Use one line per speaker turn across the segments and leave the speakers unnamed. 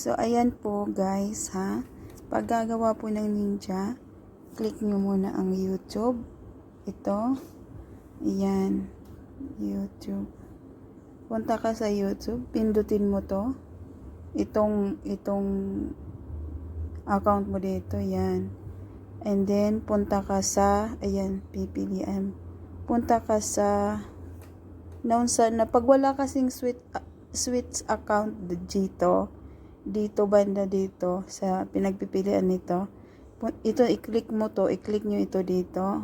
So, ayan po guys, ha. Pag gagawa po ng ninja, click nyo muna ang YouTube. Ito. Ayan. YouTube. Punta ka sa YouTube. Pindutin mo to. Itong account mo dito. Yan. And then, punta ka sa, ayan, pipilian. Punta ka sa, pag wala kasing switch account dito banda dito sa pinagpipilian nito, ito i-click mo to, i-click nyo ito dito,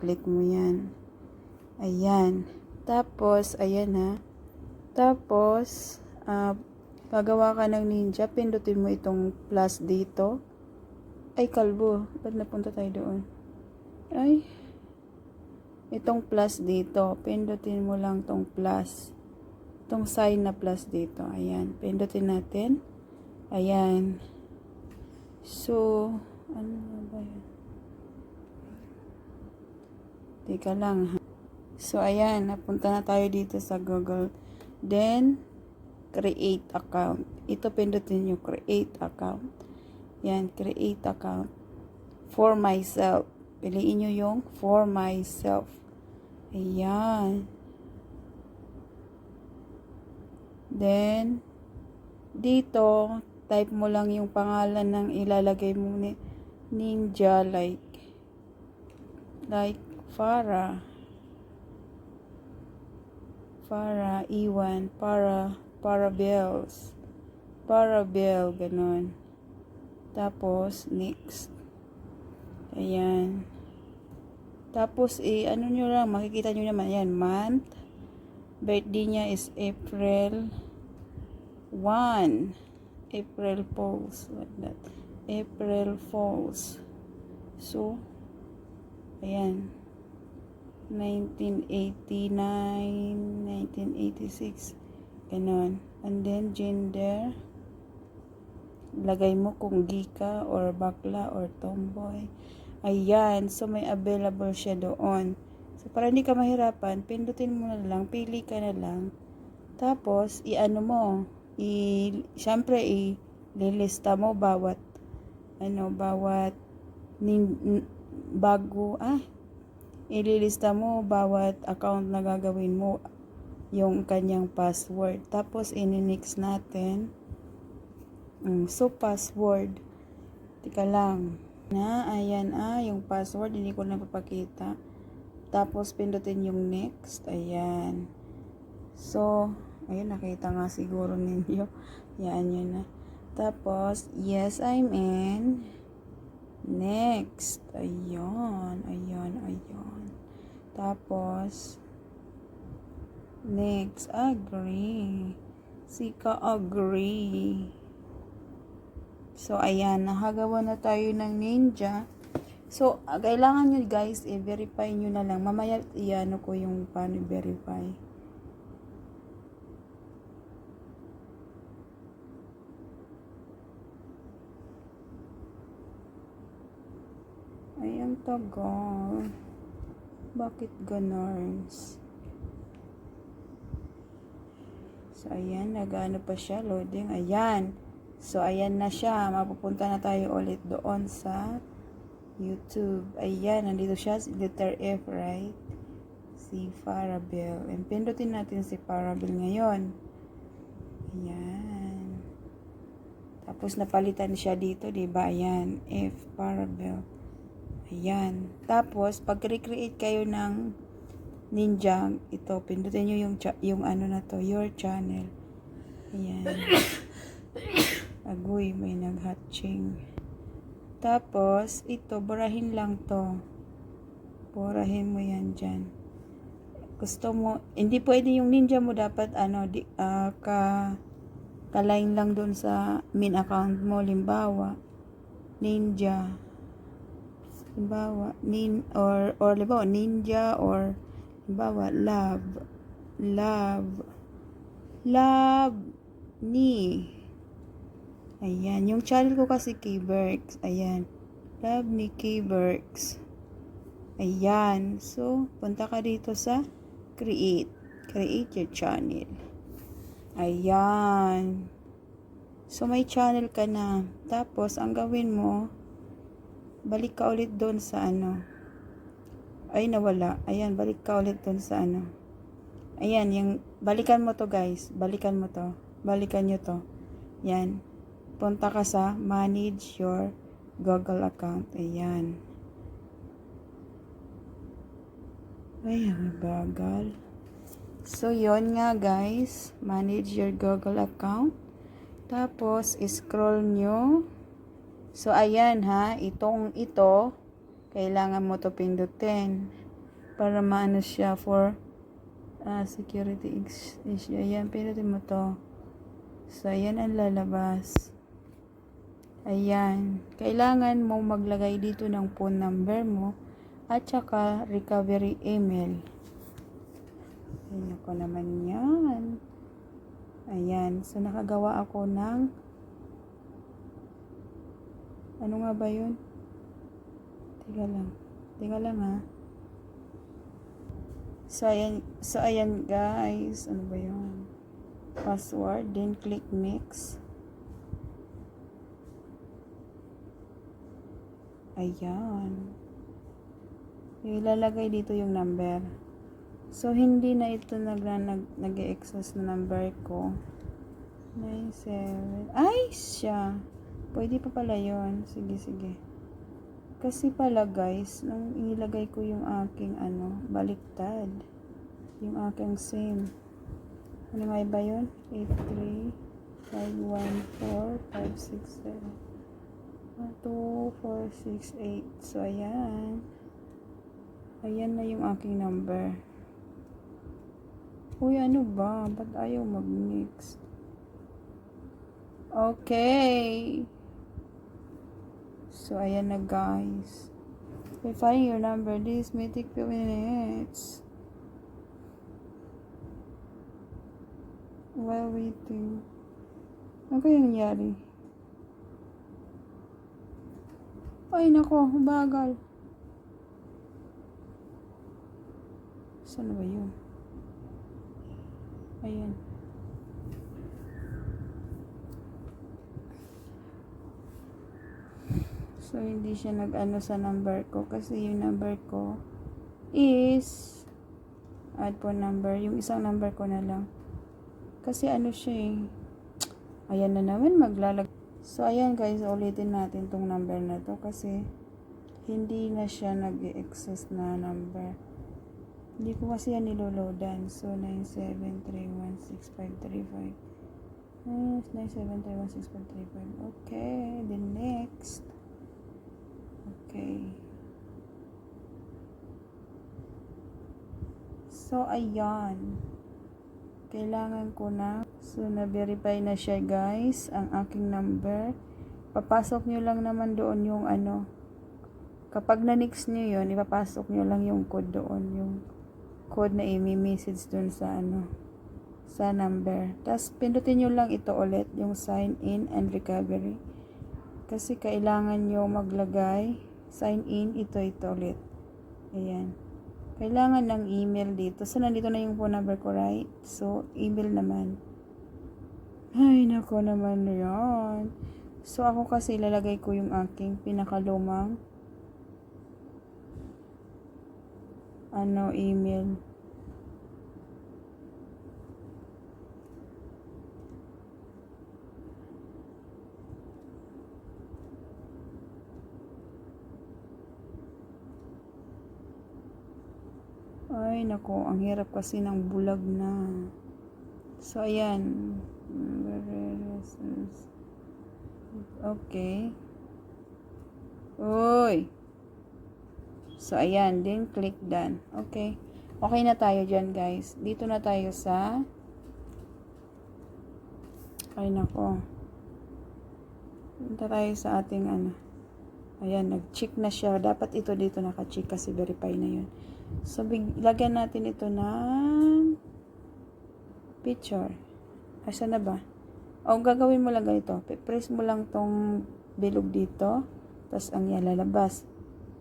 click mo yan, ayan, tapos ayan ha, tapos gagawa ka ng ninja, pindutin mo itong plus dito, ay kalbo, ba't napunta tayo doon, ay itong plus dito, pindutin mo lang tong plus, itong sign na plus dito, ayan, pindutin natin, ayan, so, ano ba yan, teka lang ha, so ayan, napunta na tayo dito sa Google, then, create account, ito pindutin nyo, create account, yan, create account, for myself, piliin nyo yung for myself, ayan, then, dito, type mo lang yung pangalan ng ilalagay mo ni ninja, like Farah Iwan, Parabel, ganon. Tapos, next. Ayan. Tapos, ano nyo lang, makikita nyo naman, yan, month. Birthday niya is April 1. April Fools. Like that. April Fools. So, ayan. 1989, 1986. Ganon. And then, gender. Lagay mo kung gika or bakla or tomboy. Ayan. So, may available siya doon. So, para hindi ka mahirapan, pindutin mo na lang, pili ka na lang. Tapos, syempre, ililista mo bawat ililista mo bawat account na gagawin mo, yung kanyang password. Tapos, ini-next natin. So, password. Tika lang. Ayan, yung password, hindi ko na papakita. Tapos, pindutin yung next. Ayan. So, ayun, nakita nga siguro ninyo. Yan, yun na. Tapos, yes, I'm in. Next. Ayun. Tapos, next. Agree. Sika, agree. So, ayan. Nakagawa na tayo ng ninja. So, kailangan nyo guys, i-verify nyo na lang. Mamaya, iano ko yung paano verify. Ay, ang tagal. Bakit ganarns? So, ayan. Nag-ano pa siya. Loading. Ayan. So, ayan na siya. Mapupunta na tayo ulit doon sa YouTube. Ayan, nandito siya, letter F, right? Si Parabel. And pindutin natin si Parabel ngayon. Ayan. Tapos napalitan siya dito, diba? Ayan, F, Parabel. Ayan. Tapos, pag recreate kayo ng ninja, ito, pindutin nyo yung ano na to, your channel. Ayan. Agoy, may nag-hatching. Tapos, ito, burahin lang to. Burahin mo yan dyan. Gusto mo, hindi pwede yung ninja mo dapat, ka-line lang doon sa main account mo. Limbawa, ninja. Limbawa, ninja, or limbawa, love, ni. Ayan. Yung channel ko kasi Keybergs. Ayan. Love ni Keybergs. Ayan. So, punta ka dito sa create. Create your channel. Ayan. So, may channel ka na. Tapos, ang gawin mo, balik ka ulit doon sa ano. Ay, nawala. Ayan, balik ka ulit doon sa ano. Ayan, yung, balikan mo to guys. Balikan mo to. Balikan nyo to. Yan. Punta ka sa manage your Google account. Ayan. Ay, ang bagal. So, yon nga guys. Manage your Google account. Tapos, scroll nyo. So, ayan ha. Ito, kailangan mo to pindutin. Para maano siya for security issue. Ayan, pindutin mo to. So, ayan ang lalabas. Ayan. Kailangan mo maglagay dito ng phone number mo at saka recovery email. Ayan ako naman yan. Ayan. So, nakagawa ako ng ano nga ba yun? Teka lang ha. So, ayan guys. Ano ba yun? Password. Then, click next. Ayan. Ilalagay dito yung number. So, hindi na ito nag-e-access na number ko. 97. Ay, siya. Pwede pa pala yun. Sige. Kasi pala guys, nung inilagay ko yung aking baliktad. Yung aking SIM. Ano nga ba yun? 83 514 567 12468. So, ayan. Ayan na yung aking number. Uy, ano ba? Ba't ayaw mag-mix? Okay. So, ayan na guys. Verifying your number. This may take few minutes. While waiting. Ano kaya nangyari? Ay, nako. Bagal. Saan ba yun? Ayan. So, hindi siya nag-ano sa number ko. Kasi yung number ko is add phone number. Yung isang number ko na lang. Kasi ano siya eh. Ayan na naman maglalag. So, ayan guys. Ulitin natin tong number na to. Kasi hindi na siya nag-access na number. Hindi ko kasi yan niloloadan. So, 973165535. 973165535. Okay. Then next. Okay. So, ayan. Kailangan ko na. So, na-verify na siya guys. Ang aking number. Papasok nyo lang naman doon yung kapag na-nix nyo yun, ipapasok nyo lang yung code doon. Yung code na i-message dun sa sa number. Tapos, pindutin nyo lang ito ulit, yung sign in and recovery. Kasi kailangan nyo maglagay, sign in, ito ulit. Ayan. Kailangan ng email dito. So, nandito na yung phone number ko, right? So, email naman. Ay, nako naman yan. So, ako kasi ilalagay ko yung aking pinakalumang email. Ay, nako, ang hirap kasi ng bulag na. So, ayan. Okay. Uy. So, ayan. Then, click done. Okay. Okay na tayo dyan, guys. Dito na tayo sa ay, nako. Punta tayo sa ating ayan, nag-check na siya. Dapat ito dito naka-check kasi verify na yun. So, lagyan natin ito ng picture. Asa na ba? O, gagawin mo lang ganito. Press mo lang tong bilog dito. Tapos, ang lalabas.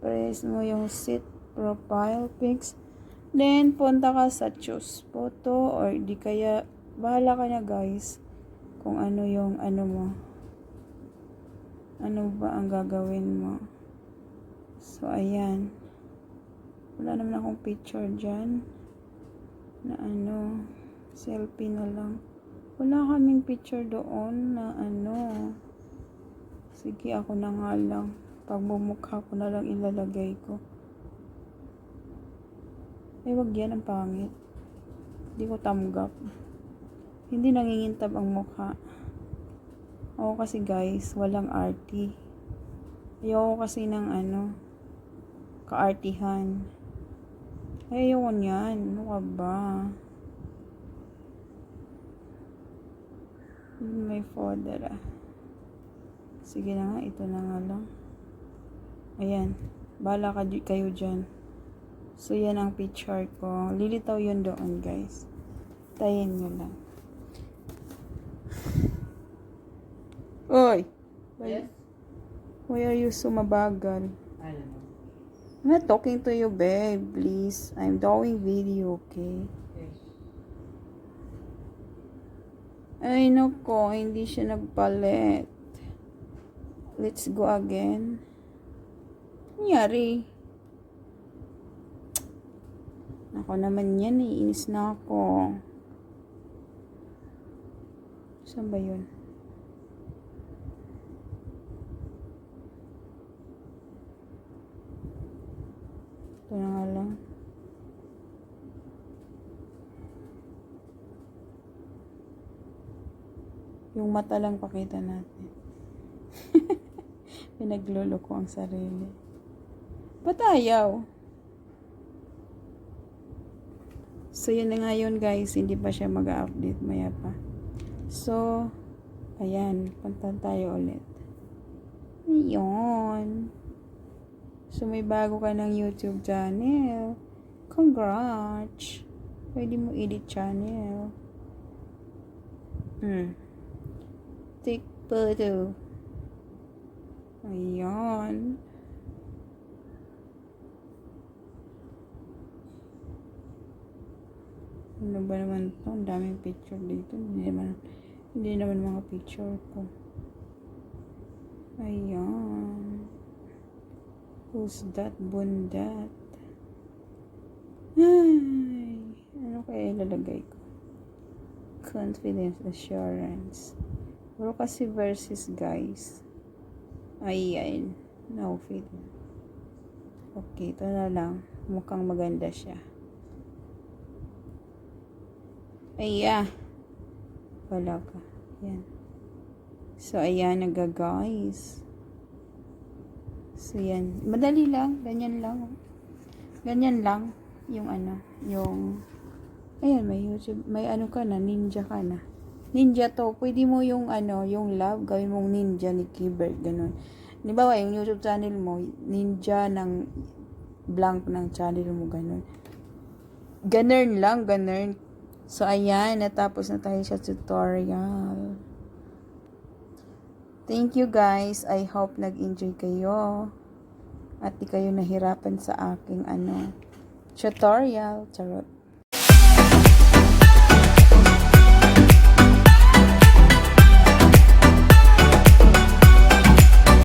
Press mo yung set profile pics. Then, punta ka sa choose photo or di kaya, bahala ka na guys. kung ano yung ano mo. Ano ba ang gagawin mo. So, ayan. Wala naman akong picture dyan. Na ano, selfie na lang. Wala kaming picture doon na ano. Sige, ako na nga lang. Pagbumukha ko na lang ilalagay ko. Wag yan, ang pangit. Hindi ko tanggap. Hindi nangingintab ang mukha. Ako kasi guys, walang arty. Ayoko kasi ng ano, kaartihan. Ayoko niyan. Ano ka ba? May folder ah. Sige na nga, ito na nga lang. Ayan. Bahala kayo dyan. So, yan ang picture ko. Lilitaw yun doon, guys. Tayin nyo lang. Oy!
Yes?
Why are you so mabagal?
I don't know.
I'm not talking to you, babe. Please. I'm doing video, okay?
Yes.
Ay, nako. Hindi siya nagpalit. Let's go again. Nangyari? Ako naman yan, iinis na ako. Saan ba yun? Ito na nga lang. Yung mata lang pakita natin. Pinaglolo ko ang sarili. Ba't ayaw? So, yun na nga yun guys. Hindi pa siya mag-update maya pa. So, ayan. Punta tayo ulit. Ayun. So, may bago ka ng YouTube channel. Congrats! Pwede mo edit channel. Take photo. Ayan. Ano ba naman ito? Ang daming picture dito. Hindi naman mga picture ko. Ayan. Who's that? Bundat. Ay. Ano kaya ilalagay ko? Confidence, assurance. Puro kasi versus guys. Ayan. No fit. Okay, ito na lang. Mukhang maganda siya. Ayan. Wala ka. Ayan. So, ayan, guys. So, yan. Madali lang. Ganyan lang. Ganyan lang. Yung ano. Yung, ayan, may YouTube. May ano ka na. Ninja ka na. Ninja to. Pwede mo yung ano, yung love. Gawin mong ninja ni Keyboard. Ganun. Di ba, yung YouTube channel mo, ninja ng blank ng channel mo. Ganun. Ganun lang. Ganun. So, ayan, natapos na tayo sa tutorial. Thank you guys. I hope nag-enjoy kayo. At di kayo nahirapan sa aking tutorial. Charot.